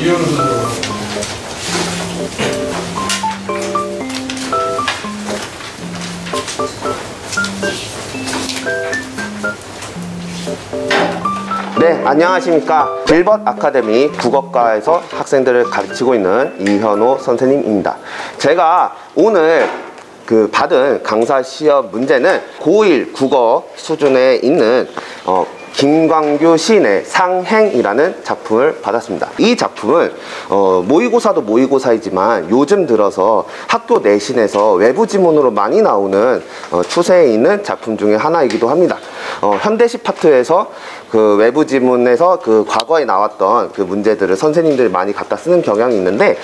네, 안녕하십니까. 길벗 아카데미 국어과에서 학생들을 가르치고 있는 이현호 선생님입니다. 제가 오늘 받은 강사 시험 문제는 고1 국어 수준에 있는 김광규 시인의 상행이라는 작품을 받았습니다. 이 작품은 모의고사도 모의고사이지만 요즘 들어서 학교 내신에서 외부 지문으로 많이 나오는 추세에 있는 작품 중에 하나이기도 합니다. 현대시 파트에서 외부 지문에서 과거에 나왔던 문제들을 선생님들이 많이 갖다 쓰는 경향이 있는데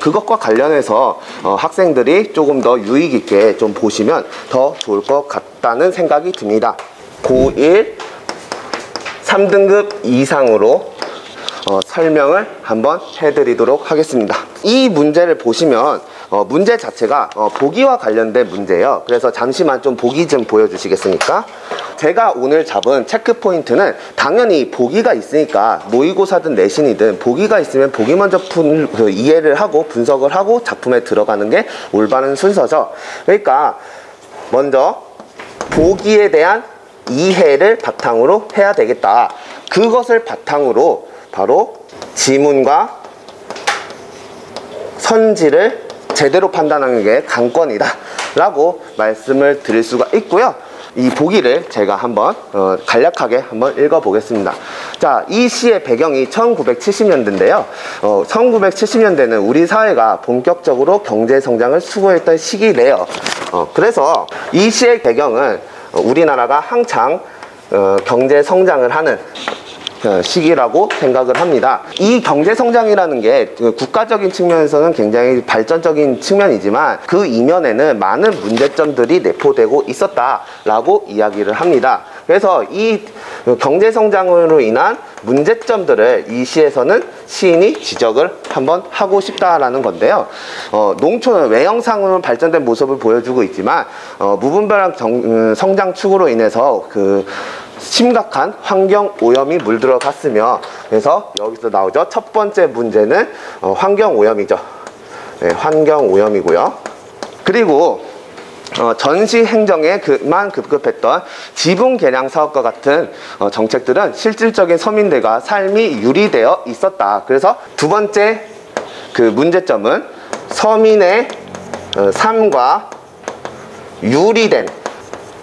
그것과 관련해서 학생들이 조금 더 유익 있게 좀 보시면 더 좋을 것 같다는 생각이 듭니다. 고1 3등급 이상으로 설명을 한번 해드리도록 하겠습니다. 이 문제를 보시면 문제 자체가 보기와 관련된 문제예요. 그래서 잠시만 좀 보기 좀 보여주시겠습니까? 제가 오늘 잡은 체크 포인트는 당연히 보기가 있으니까 모의고사든 내신이든 보기가 있으면 보기 먼저 이해를 하고 분석을 하고 작품에 들어가는 게 올바른 순서죠. 그러니까 먼저 보기에 대한 이해를 바탕으로 해야 되겠다. 그것을 바탕으로 바로 지문과 선지를 제대로 판단하는 게 관건이다 라고 말씀을 드릴 수가 있고요. 이 보기를 제가 한번 간략하게 한번 읽어 보겠습니다. 자, 이 시의 배경이 1970년대인데요 1970년대는 우리 사회가 본격적으로 경제성장을 추구했던 시기래요. 그래서 이 시의 배경은 우리나라가 한창 경제성장을 하는 시기라고 생각을 합니다. 이 경제성장이라는 게 국가적인 측면에서는 굉장히 발전적인 측면이지만 그 이면에는 많은 문제점들이 내포되고 있었다라고 이야기를 합니다. 그래서 이 경제성장으로 인한 문제점들을 이 시에서는 시인이 지적을 한번 하고 싶다라는 건데요. 농촌은 외형상으로 발전된 모습을 보여주고 있지만 무분별한 성장 축으로 인해서 심각한 환경 오염이 물들어갔으며, 그래서 여기서 나오죠. 첫 번째 문제는 환경 오염이죠. 네, 환경 오염이고요. 그리고 전시 행정에 그만 급급했던 지분 개량 사업과 같은 정책들은 실질적인 서민들과 삶이 유리되어 있었다. 그래서 두 번째 문제점은 서민의 삶과 유리된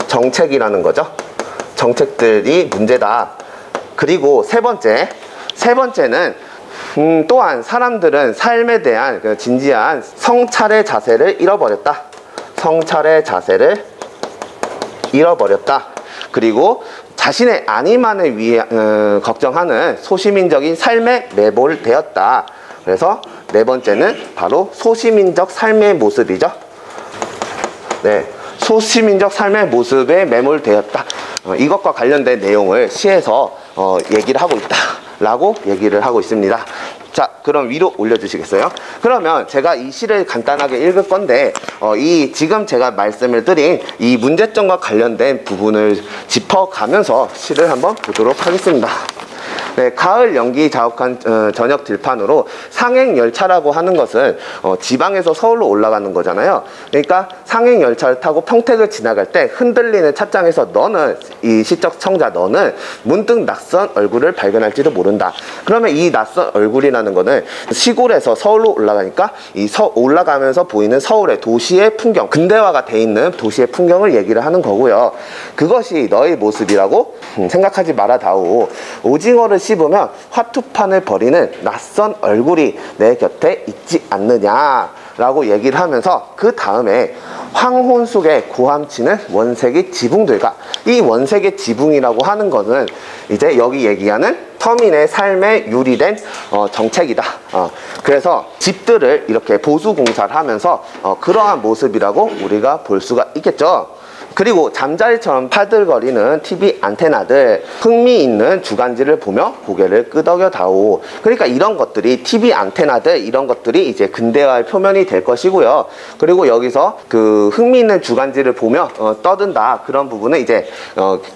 정책이라는 거죠. 정책들이 문제다. 그리고 세 번째는 또한 사람들은 삶에 대한 진지한 성찰의 자세를 잃어버렸다. 성찰의 자세를 잃어버렸다. 그리고 자신의 안위만을 위해 걱정하는 소시민적인 삶에 매몰되었다. 그래서 네 번째는 바로 소시민적 삶의 모습이죠. 네, 소시민적 삶의 모습에 매몰되었다. 이것과 관련된 내용을 시에서 얘기를 하고 있다 라고 얘기를 하고 있습니다. 자, 그럼 위로 올려주시겠어요? 그러면 제가 이 시를 간단하게 읽을 건데 지금 제가 말씀을 드린 이 문제점과 관련된 부분을 짚어가면서 시를 한번 보도록 하겠습니다. 네, 가을 연기 자욱한 저녁 들판으로 상행열차라고 하는 것은 지방에서 서울로 올라가는 거잖아요. 그러니까 상행열차를 타고 평택을 지나갈 때 흔들리는 찻장에서 이 시적 청자 너는 문득 낯선 얼굴을 발견할지도 모른다. 그러면 이 낯선 얼굴이라는 거는 시골에서 서울로 올라가니까 올라가면서 보이는 서울의 도시의 풍경, 근대화가 돼 있는 도시의 풍경을 얘기를 하는 거고요. 그것이 너의 모습이라고 생각하지 말아다오. 오징어를 씹으면 화투판을 벌이는 낯선 얼굴이 내 곁에 있지 않느냐 라고 얘기를 하면서 그 다음에 황혼 속에 고함치는 원색의 지붕들과, 이 원색의 지붕이라고 하는 것은 이제 여기 얘기하는 서민의 삶에 유리된 정책이다. 그래서 집들을 이렇게 보수 공사를 하면서 그러한 모습이라고 우리가 볼 수가 있겠죠. 그리고 잠자리처럼 파들거리는 TV 안테나들, 흥미있는 주간지를 보며 고개를 끄덕여다오. 그러니까 이런 것들이 TV 안테나들, 이런 것들이 이제 근대화의 표면이 될 것이고요. 그리고 여기서 그 흥미있는 주간지를 보며 떠든다, 그런 부분은 이제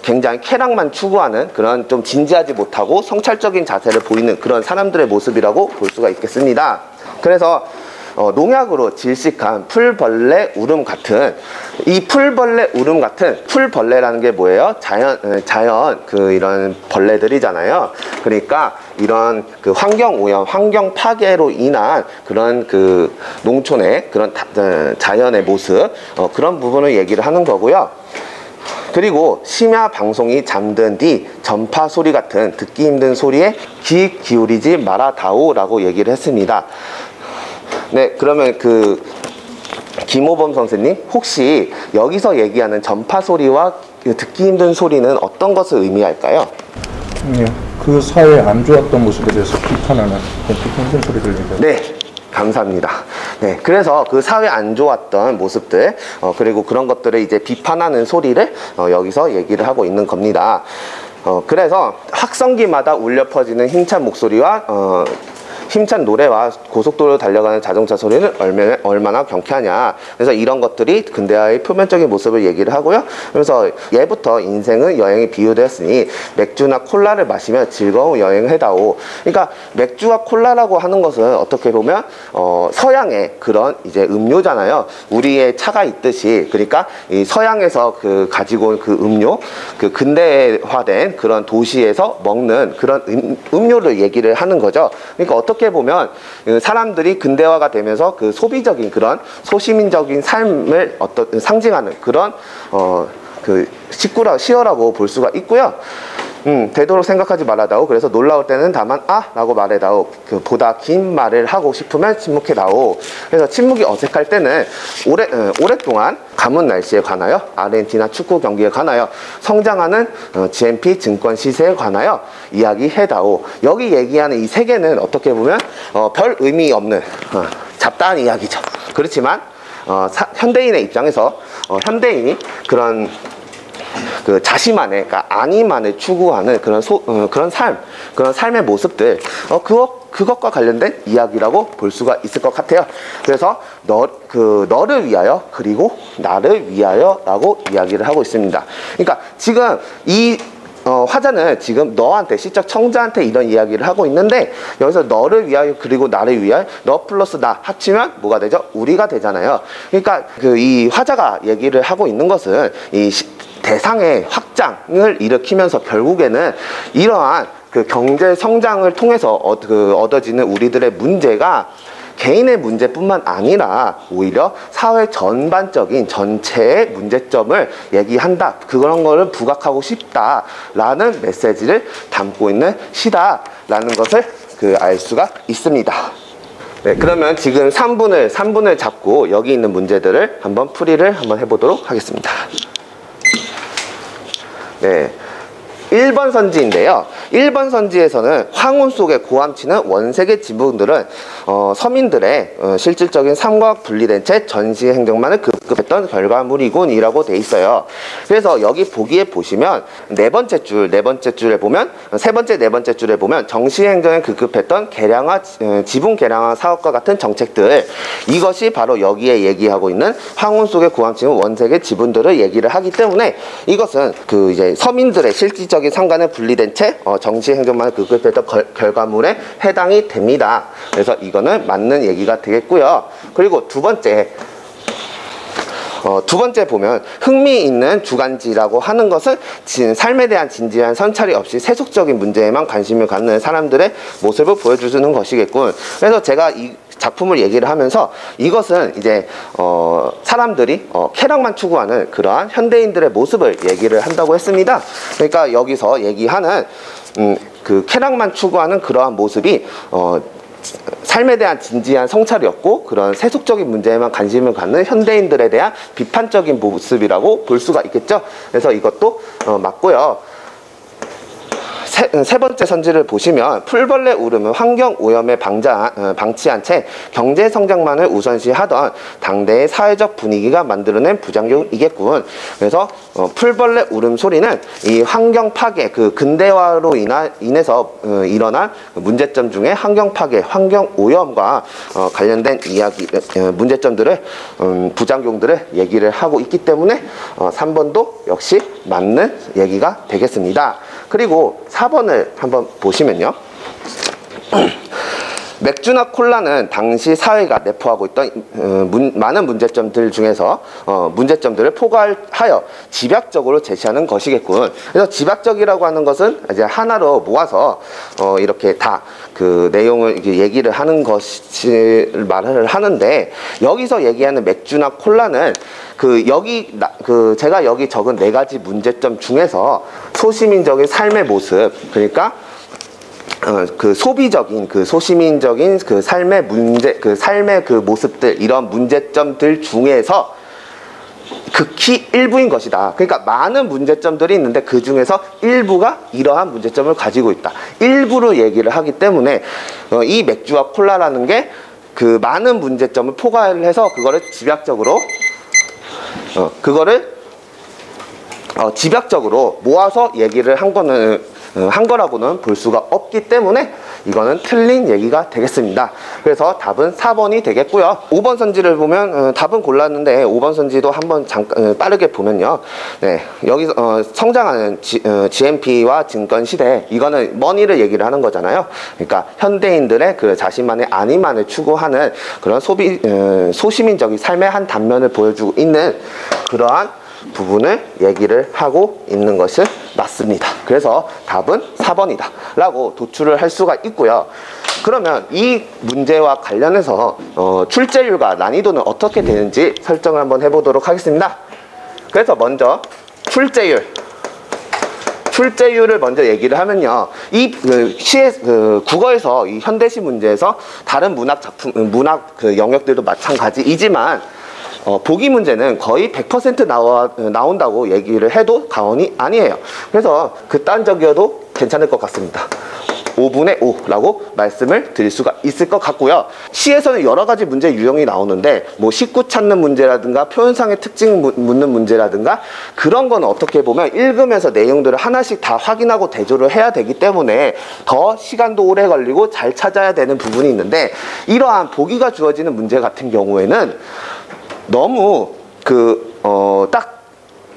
굉장히 쾌락만 추구하는 그런 좀 진지하지 못하고 성찰적인 자세를 보이는 그런 사람들의 모습이라고 볼 수가 있겠습니다. 그래서 농약으로 질식한 풀벌레 울음 같은, 이 풀벌레 울음 같은, 풀벌레라는 게 뭐예요? 자연 이런 벌레들이잖아요. 그러니까 이런 그 환경 오염, 환경 파괴로 인한 그런 그 농촌의 그런 자연의 모습, 그런 부분을 얘기를 하는 거고요. 그리고 심야 방송이 잠든 뒤 전파 소리 같은 듣기 힘든 소리에 귀 기울이지 말아다오 라고 얘기를 했습니다. 네, 그러면 그 김호범 선생님, 혹시 여기서 얘기하는 전파 소리와 듣기 힘든 소리는 어떤 것을 의미할까요? 네, 그 사회에 안 좋았던 모습에 대해서 비판하는 듣기 힘든 소리를 얘기해요. 네, 감사합니다. 네, 그래서 그 사회 안 좋았던 모습들, 그리고 그런 것들을 이제 비판하는 소리를 여기서 얘기를 하고 있는 겁니다. 그래서 확성기마다 울려 퍼지는 힘찬 목소리와 힘찬 노래와 고속도로 달려가는 자동차 소리는 얼마나 경쾌하냐. 그래서 이런 것들이 근대화의 표면적인 모습을 얘기를 하고요. 그래서 예부터 인생은 여행에 비유되었으니 맥주나 콜라를 마시며 즐거운 여행을 해다오. 그러니까 맥주와 콜라라고 하는 것은 어떻게 보면 서양의 그런 이제 음료잖아요. 우리의 차가 있듯이, 그러니까 이 서양에서 가지고 온 그 음료, 그 근대화된 그런 도시에서 먹는 그런 음료를 얘기를 하는 거죠. 그러니까 어떻게 보면 사람들이 근대화가 되면서 그 소비적인 그런 소시민적인 삶을 상징하는 그런 그 시어라고 볼 수가 있고요. 되도록 생각하지 말아다오. 그래서 놀라울 때는 다만 라고 말해다오. 보다 긴 말을 하고 싶으면 침묵해다오. 그래서 침묵이 어색할 때는 오랫동안 가뭄 날씨에 관하여, 아르헨티나 축구 경기에 관하여, 성장하는 GMP 증권 시세에 관하여 이야기해다오. 여기 얘기하는 이 세 개는 어떻게 보면 별 의미 없는 잡다한 이야기죠. 그렇지만 현대인의 입장에서 현대인이 그런 그 자신만의, 그러니까 안위만을 추구하는 그런 삶의 모습들, 그것과 관련된 이야기라고 볼 수가 있을 것 같아요. 그래서 너를 위하여 그리고 나를 위하여라고 이야기를 하고 있습니다. 그러니까 지금 이 화자는 지금 너한테, 시적 청자한테 이런 이야기를 하고 있는데, 여기서 너를 위하여 그리고 나를 위하여, 너 플러스 나 합치면 뭐가 되죠? 우리가 되잖아요. 그러니까 이 화자가 얘기를 하고 있는 것은 이 대상의 확장을 일으키면서 결국에는 이러한 그 경제 성장을 통해서 얻어지는 우리들의 문제가 개인의 문제뿐만 아니라 오히려 사회 전반적인 전체의 문제점을 얘기한다. 그런 거를 부각하고 싶다라는 메시지를 담고 있는 시다라는 것을 알 수가 있습니다. 네, 그러면 지금 3분을 잡고 여기 있는 문제들을 한번 풀이를 한번 해보도록 하겠습니다. 네. 1번 선지인데요. 1번 선지에서는 황혼 속에 고함치는 원색의 지붕들은 서민들의 실질적인 삶과 분리된 채 전시 행정만을 급급했던 결과물이군 이라고 돼 있어요. 그래서 여기 보기에 보시면 네 번째 줄에 보면, 세 번째, 네 번째 줄에 보면 정시 행정에 급급했던 지붕 개량화 사업과 같은 정책들, 이것이 바로 여기에 얘기하고 있는 황혼 속에 고함치는 원색의 지붕들을 얘기를 하기 때문에 이것은 이제 서민들의 실질적인 상관에 분리된 채 정시 행정만을 급급했던 결과물에 해당이 됩니다. 그래서 이거는 맞는 얘기가 되겠고요. 그리고 두 번째 보면 흥미있는 주간지라고 하는 것은 삶에 대한 진지한 선찰이 없이 세속적인 문제에만 관심을 갖는 사람들의 모습을 보여주는 것이겠군. 그래서 제가 이 작품을 얘기를 하면서 이것은 이제 사람들이 쾌락만 추구하는 그러한 현대인들의 모습을 얘기를 한다고 했습니다. 그러니까 여기서 얘기하는 그 쾌락만 추구하는 그러한 모습이 삶에 대한 진지한 성찰이었고, 그런 세속적인 문제에만 관심을 갖는 현대인들에 대한 비판적인 모습이라고 볼 수가 있겠죠. 그래서 이것도 맞고요. 세 번째 선지를 보시면 풀벌레 울음은 환경 오염에 방치한 채 경제 성장만을 우선시하던 당대의 사회적 분위기가 만들어낸 부작용이겠군. 그래서 풀벌레 울음 소리는 이 환경 파괴, 그 근대화로 인해서 일어난 문제점 중에 환경 파괴, 환경 오염과 관련된 이야기, 문제점들을 부작용들을 얘기를 하고 있기 때문에 3번도 역시 맞는 얘기가 되겠습니다. 그리고 4번을 한번 보시면요. 맥주나 콜라는 당시 사회가 내포하고 있던 많은 문제점들 중에서 문제점들을 포괄하여 집약적으로 제시하는 것이겠군. 그래서 집약적이라고 하는 것은 이제 하나로 모아서 이렇게 다 그 내용을 이렇게 얘기를 하는 것을 말을 하는데, 여기서 얘기하는 맥주나 콜라는 제가 여기 적은 4가지 문제점 중에서 소시민적인 삶의 모습, 그러니까 그 소비적인, 그 소시민적인 그 삶의 문제, 그 삶의 그 모습들, 이런 문제점들 중에서 극히 일부인 것이다. 그러니까 많은 문제점들이 있는데 그 중에서 일부가 이러한 문제점을 가지고 있다. 일부로 얘기를 하기 때문에 이 맥주와 콜라라는 게 그 많은 문제점을 포괄을 해서 그거를 집약적으로 모아서 얘기를 한 거라고는 볼 수가 없기 때문에 이거는 틀린 얘기가 되겠습니다. 그래서 답은 4번이 되겠고요. 5번 선지를 보면 답은 골랐는데 5번 선지도 한번 잠깐 빠르게 보면요. 네, 여기서 성장하는 GNP와 증권 시대, 이거는 머니를 얘기를 하는 거잖아요. 그러니까 현대인들의 그 자신만의 안위만을 추구하는 그런 소시민적인 삶의 한 단면을 보여주고 있는 그러한 부분을 얘기를 하고 있는 것이 맞습니다. 그래서 답은 4번이다 라고 도출을 할 수가 있고요. 그러면 이 문제와 관련해서 출제율과 난이도는 어떻게 되는지 설정을 한번 해보도록 하겠습니다. 그래서 먼저 출제율을 먼저 얘기를 하면요. 이 국어에서 이 현대시 문제에서 다른 문학 그 영역들도 마찬가지이지만 보기 문제는 거의 100% 나온다고 얘기를 해도 과언이 아니에요. 그래서 극단적이어도 괜찮을 것 같습니다. 5분의 5라고 말씀을 드릴 수가 있을 것 같고요. 시에서는 여러 가지 문제 유형이 나오는데 뭐 식구 찾는 문제라든가 표현상의 특징 묻는 문제라든가 그런 건 어떻게 보면 읽으면서 내용들을 하나씩 다 확인하고 대조를 해야 되기 때문에 더 시간도 오래 걸리고 잘 찾아야 되는 부분이 있는데, 이러한 보기가 주어지는 문제 같은 경우에는 너무 딱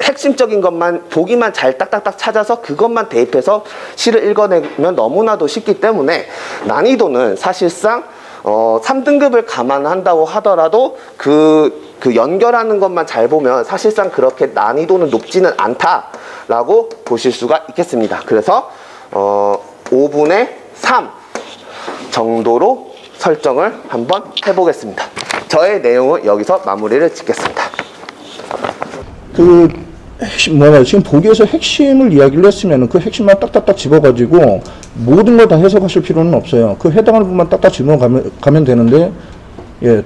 핵심적인 것만, 보기만 잘 딱딱딱 찾아서 그것만 대입해서 시를 읽어내면 너무나도 쉽기 때문에 난이도는 사실상 3등급을 감안한다고 하더라도 그 연결하는 것만 잘 보면 사실상 그렇게 난이도는 높지는 않다라고 보실 수가 있겠습니다. 그래서 5분의 3 정도로 설정을 한번 해보겠습니다. 저의 내용은 여기서 마무리를 짓겠습니다. 지금 보기에서 핵심을 이야기를 했으면 그 핵심만 딱딱딱 집어가지고 모든 걸 다 해석하실 필요는 없어요. 그 해당하는 부분만 딱딱 집어가면 되는데,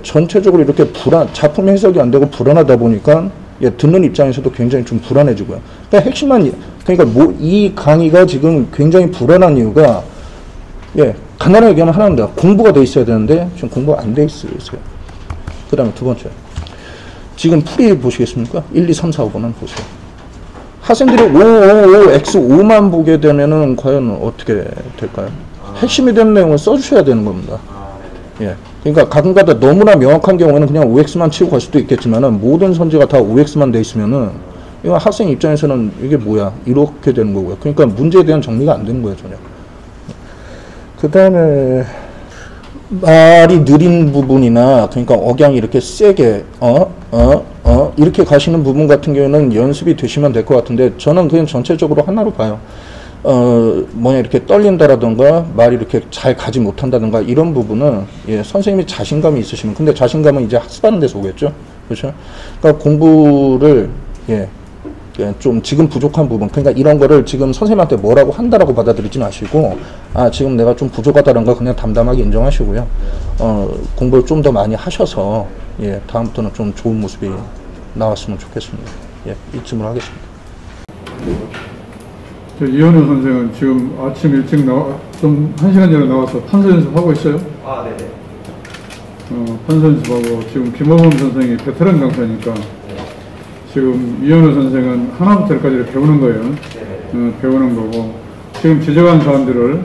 전체적으로 이렇게 작품 해석이 안 되고 불안하다 보니까 듣는 입장에서도 굉장히 좀 불안해지고요. 그러니까 그러니까 이 강의가 지금 굉장히 불안한 이유가, 간단하게 얘기하면 하나입니다. 공부가 돼 있어야 되는데 지금 공부가 안 돼 있어요. 그 다음에 두 번째, 지금 풀이 보시겠습니까? 1, 2, 3, 4, 5번은 보세요. 학생들이 5, X5만 보게 되면은 과연 어떻게 될까요? 핵심이 되는 내용을 써주셔야 되는 겁니다. 그러니까 가끔가다 너무나 명확한 경우에는 그냥 5X만 치고 갈 수도 있겠지만은 모든 선지가 다 5X만 돼 있으면은 이거 학생 입장에서는 이게 뭐야? 이렇게 되는 거고요. 그러니까 문제에 대한 정리가 안 되는 거예요, 전혀. 그 다음에 말이 느린 부분이나, 그러니까 억양이 이렇게 세게 이렇게 가시는 부분 같은 경우에는 연습이 되시면 될 것 같은데, 저는 그냥 전체적으로 하나로 봐요. 이렇게 떨린다라던가 말이 이렇게 잘 가지 못한다던가 이런 부분은 선생님이 자신감이 있으시면, 근데 자신감은 이제 학습하는 데서 오겠죠, 그렇죠? 그러니까 공부를 좀 지금 부족한 부분, 그러니까 이런 거를 지금 선생님한테 뭐라고 한다라고 받아들이지 마시고, 지금 내가 좀 부족하다는 거 그냥 담담하게 인정하시고요. 공부를 좀 더 많이 하셔서 다음부터는 좀 좋은 모습이 나왔으면 좋겠습니다. 이쯤으로 하겠습니다. 저 이현우 선생은 지금 아침 일찍 좀 1시간 전에 나와서 판서 연습하고 있어요. 아, 네네. 판서 연습하고 지금 김호범 선생이 베테랑 강사니까 지금 이현우 선생은 하나부터 열까지를 배우는 거예요. 배우는 거고 지금 지적한 사람들을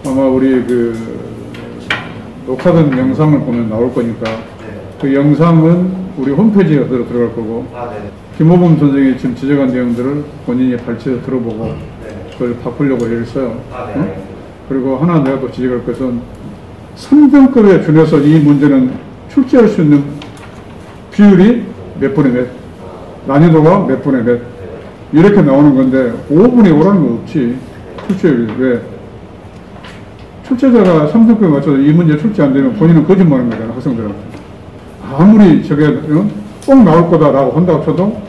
아마 우리 그 녹화된 영상을 보면 나올 거니까 그 영상은 우리 홈페이지에 들어갈 거고 김호범 선생이 지금 지적한 내용들을 본인이 발췌해서 들어보고 그걸 바꾸려고 애를 써요. 그리고 하나 내가 또 지적할 것은 3등급에 준해서 이 문제는 출제할 수 있는 비율이 몇 분의 몇, 난이도가 몇 분의 몇 이렇게 나오는 건데 5분의 5라는 거 없지. 출제율이 왜? 출제자가 3등급에 맞춰서 이 문제 출제 안 되면 본인은 거짓말하는 거잖아, 학생들한테. 아무리 저게 꼭 나올 거다라고 한다고 쳐도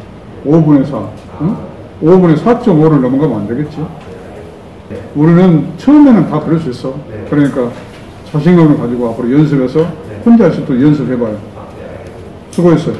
5분의 4, 5분의 4.5를 넘어가면 안 되겠지. 우리는 처음에는 다 그럴 수 있어. 그러니까 자신감을 가지고 앞으로 연습해서 혼자 할 수 있도록 연습해봐요. 수고했어요.